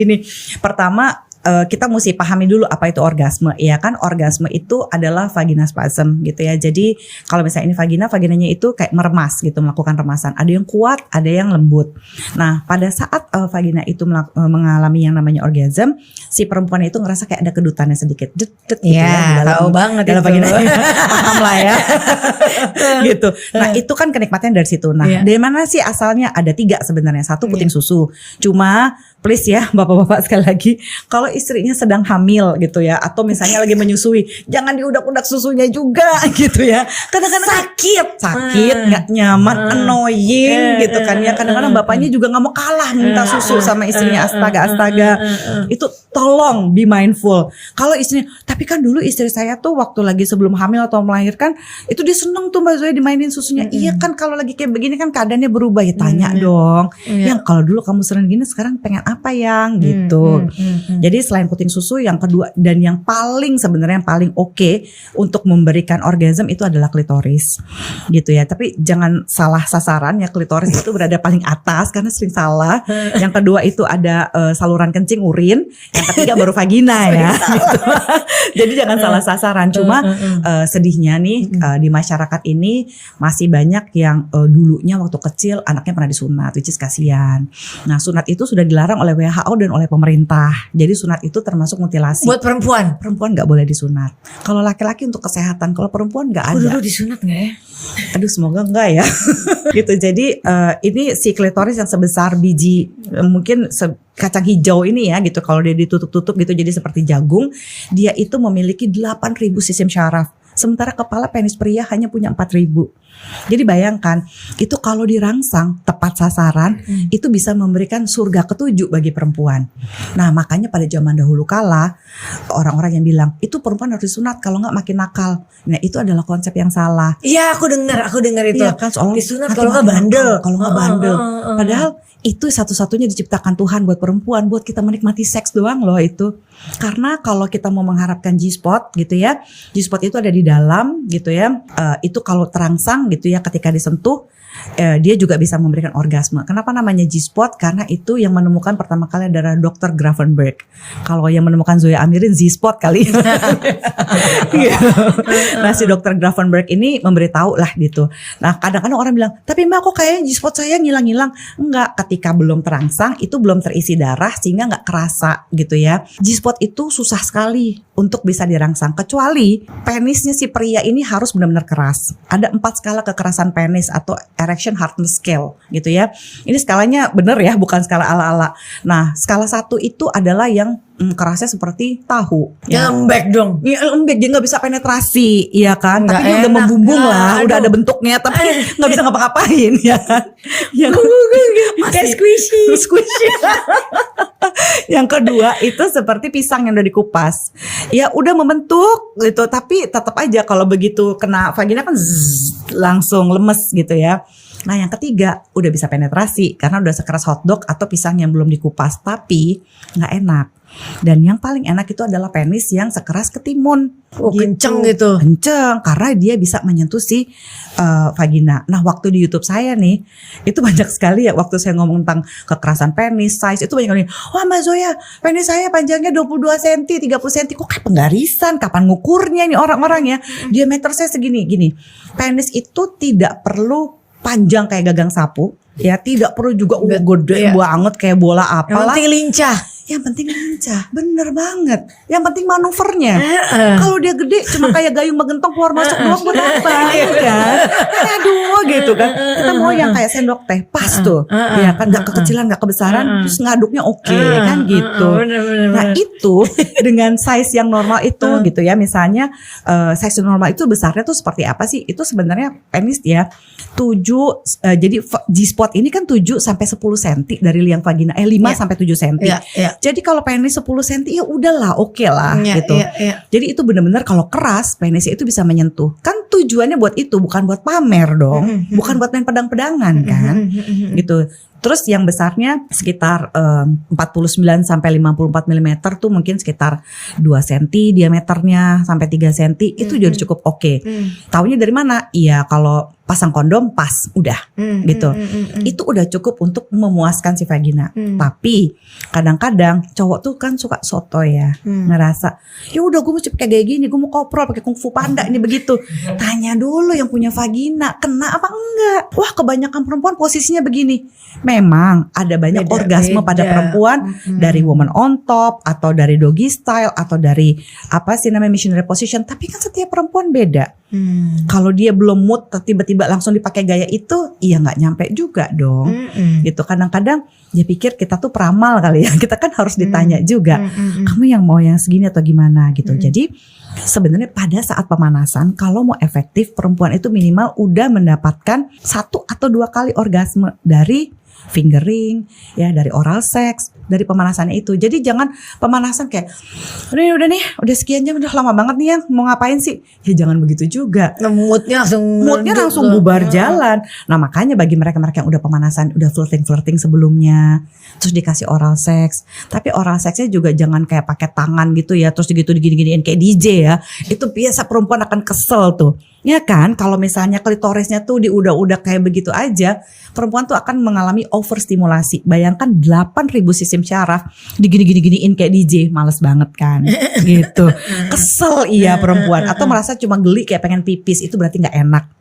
Ini pertama kita mesti pahami dulu apa itu orgasme, ya kan? Orgasme itu adalah vagina spasm gitu ya. Jadi kalau misalnya ini vaginanya itu kayak meremas gitu, melakukan remasan. Ada yang kuat, ada yang lembut. Nah, pada saat vagina itu mengalami yang namanya orgasm, si perempuan itu ngerasa kayak ada kedutannya sedikit, gitu ya. Tahu banget dalam itu. vagina. Paham lah ya. Gitu. Nah, itu kan kenikmatan dari situ. Nah, dari mana sih asalnya? Ada 3 sebenarnya. 1 puting susu. Cuma please ya bapak-bapak sekali lagi, kalau istrinya sedang hamil gitu ya, atau misalnya lagi menyusui, jangan diudak-udak susunya juga gitu ya. Kadang-kadang sakit, nggak nyaman, annoying gitu kan ya. Kadang-kadang bapaknya juga nggak mau kalah minta susu sama istrinya. Astaga. Itu tolong be mindful. Kalau istrinya, tapi kan dulu istri saya tuh waktu lagi sebelum hamil atau melahirkan, itu dia seneng tuh Mbak Zoya dimainin susunya. Iya kan kalau lagi kayak begini kan keadaannya berubah ya, tanya dong. Yang kalau dulu kamu sering gini, sekarang pengen apa yang gitu. Jadi selain puting susu, yang kedua dan yang paling sebenarnya yang paling oke untuk memberikan orgasm itu adalah klitoris gitu ya. Tapi jangan salah sasaran ya, klitoris itu berada paling atas karena sering salah. Yang kedua itu ada saluran kencing, urin. Yang ketiga baru vagina ya gitu. Jadi jangan salah sasaran. Cuma sedihnya nih di masyarakat ini masih banyak yang dulunya waktu kecil anaknya pernah disunat, which is kasihan. Nah, sunat itu sudah dilarang oleh WHO dan oleh pemerintah. Jadi sunat itu termasuk mutilasi. Buat perempuan? Perempuan gak boleh disunat. Kalau laki-laki untuk kesehatan, kalau perempuan gak ada. Dulu disunat gak ya? Aduh, semoga enggak ya. Gitu. Jadi ini si klitoris yang sebesar biji mungkin kacang hijau ini ya gitu. Kalau dia ditutup-tutup gitu jadi seperti jagung, dia itu memiliki 8.000 sistem syaraf. Sementara kepala penis pria hanya punya 4.000. Jadi bayangkan, itu kalau dirangsang tepat sasaran, itu bisa memberikan surga ketujuh bagi perempuan. Nah, makanya pada zaman dahulu kala, orang-orang yang bilang, itu perempuan harus disunat, kalau enggak makin nakal. Nah, itu adalah konsep yang salah. Iya, aku dengar itu. Iya kan, soal disunat kalau enggak bandel. Padahal itu satu-satunya diciptakan Tuhan buat perempuan, buat kita menikmati seks doang loh itu. Karena kalau kita mau mengharapkan G-spot gitu ya, G-spot itu ada di dalam gitu ya, itu kalau terangsang gitu ya, ketika disentuh dia juga bisa memberikan orgasme. Kenapa namanya G-spot? Karena itu yang menemukan pertama kali adalah Dr. Grafenberg. Kalau yang menemukan Zoya Amirin Z-spot kali. Nah, si Dr. Grafenberg ini memberitahu lah gitu. Nah, kadang-kadang orang bilang, tapi Mbak kok kayaknya G-spot saya ngilang-ngilang. Enggak, ketika belum terangsang itu belum terisi darah sehingga enggak kerasa gitu ya. G-spot itu susah sekali untuk bisa dirangsang, kecuali penisnya si pria ini harus benar-benar keras. Ada 4 skala kekerasan penis atau erection hardness scale gitu ya. Ini skalanya bener ya, bukan skala ala-ala. Nah, skala 1 itu adalah yang kerasnya seperti tahu. Ya, lembek dong. Ya, lembek, dia nggak bisa penetrasi, iya kan? Nggak tapi dia udah enak, membumbung nggak, lah, udah ada bentuknya, tapi nggak bisa ngapa-ngapain, ya kan? Masih squishy. Yang kedua itu seperti pisang yang udah dikupas. Ya udah membentuk gitu, tapi tetap aja kalau begitu kena vagina kan langsung lemes gitu ya. Nah, yang ketiga udah bisa penetrasi karena udah sekeras hotdog atau pisang yang belum dikupas, tapi nggak enak. Dan yang paling enak itu adalah penis yang sekeras ketimun. Oh, gitu. Kenceng gitu. Kenceng karena dia bisa menyentuh si vagina. Nah, waktu di YouTube saya nih, itu banyak sekali ya waktu saya ngomong tentang kekerasan penis, size, itu banyak kali. Wah, Mbak Zoya, penis saya panjangnya 22 cm, 30 cm. Kok kayak penggarisan? Kapan ngukurnya nih orang-orang ya? Diameter saya segini, gini. Penis itu tidak perlu panjang kayak gagang sapu. Ya, tidak perlu juga gede banget kayak bola apalah. Yang penting lincah. Yang penting lincah, bener banget. Yang penting manuvernya. Kalau dia gede cuma kayak gayung begentong keluar masuk doang buat apa kan? Aduh gitu kan. Kita mau yang kayak sendok teh pas tuh. Ya kan, gak kekecilan gak kebesaran, terus ngaduknya oke kan gitu. Nah itu dengan size yang normal itu gitu ya. Misalnya size normal itu besarnya tuh seperti apa sih? Itu sebenarnya penis ya 7 jadi G-spot ini kan 7 sampai 10 cm dari liang vagina. 5 sampai 7 cm. Jadi kalau penis 10 cm ya udahlah, oke lah gitu. Jadi itu benar-benar kalau keras penisnya itu bisa menyentuh. Kan tujuannya buat itu, bukan buat pamer dong. Bukan buat main pedang-pedangan kan. Gitu. Terus yang besarnya sekitar 49 sampai 54 mm tuh mungkin sekitar 2 cm diameternya sampai 3 cm itu jadi cukup oke. Taunya dari mana? Iya, kalau pasang kondom pas, udah gitu. Itu udah cukup untuk memuaskan si vagina. Tapi kadang-kadang cowok tuh kan suka soto ya, ngerasa ya udah gue mesti pakai kayak gini, gue mau koprol pakai kungfu panda ini begitu. Tanya dulu yang punya vagina kena apa enggak. Wah, kebanyakan perempuan posisinya begini. Memang ada banyak orgasme pada perempuan dari woman on top atau dari doggy style atau dari apa sih namanya missionary position. Tapi kan setiap perempuan beda. Kalau dia belum mood tiba-tiba langsung dipakai gaya itu, ya nggak nyampe juga dong. Gitu. Kadang-kadang dia pikir kita tuh peramal kali ya. Kita kan harus ditanya juga. Kamu yang mau yang segini atau gimana gitu. Jadi sebenarnya pada saat pemanasan kalau mau efektif, perempuan itu minimal udah mendapatkan 1 atau 2 kali orgasme dari fingering, ya dari oral sex, dari pemanasannya itu. Jadi jangan pemanasan kayak udah nih, udah sekian jam, udah lama banget nih ya, mau ngapain sih? Ya jangan begitu juga. Moodnya langsung bubar jalan. Nah makanya bagi mereka-mereka yang udah pemanasan, udah flirting sebelumnya, terus dikasih oral sex. Tapi oral seksnya juga jangan kayak pakai tangan gitu ya, terus gitu digini-giniin kayak DJ ya. Itu biasa perempuan akan kesel tuh. Ya kan, kalau misalnya klitorisnya tuh diudak-udak kayak begitu aja, perempuan tuh akan mengalami overstimulasi. Bayangkan 8.000 sistem syaraf digini-giniin kayak DJ, males banget kan, gitu. Kesel iya perempuan, atau merasa cuma geli kayak pengen pipis, itu berarti nggak enak.